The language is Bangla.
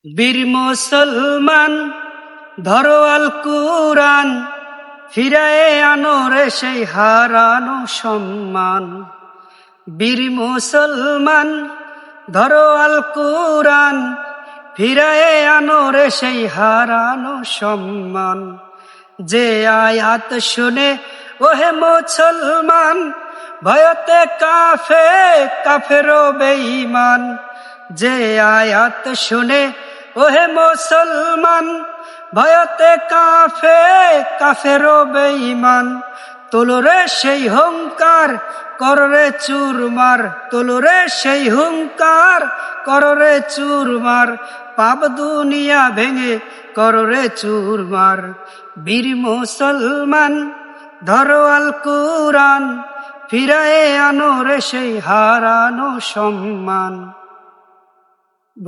বীর মুসলমান ধরো আল কুরআন, ফিরায়ে আনো রে সেই হারানো সম্মান। বীর মুসলমান ধরো আল কুরআন, ফিরায়ে আনো রে সেই হারানো সম্মান। যে আয়াত শুনে ওহে মুসলমান, ভয়তে কাফেরও বেঈমান। যে আয়াত শুনে ওহে মুসলমান, ভয়তে কাফেরও বেঈমান। তোলরে সেই হুঙ্কার কররে চুরমার, তোলরে সেই হুঙ্কার কররে চুরমার। পাপ দুনিয়া ভেঙে কররে চুরমার। বীর মুসলমান ধরো আল কুরআন, ফিরায়ে আনো রে সেই হারানো সম্মান।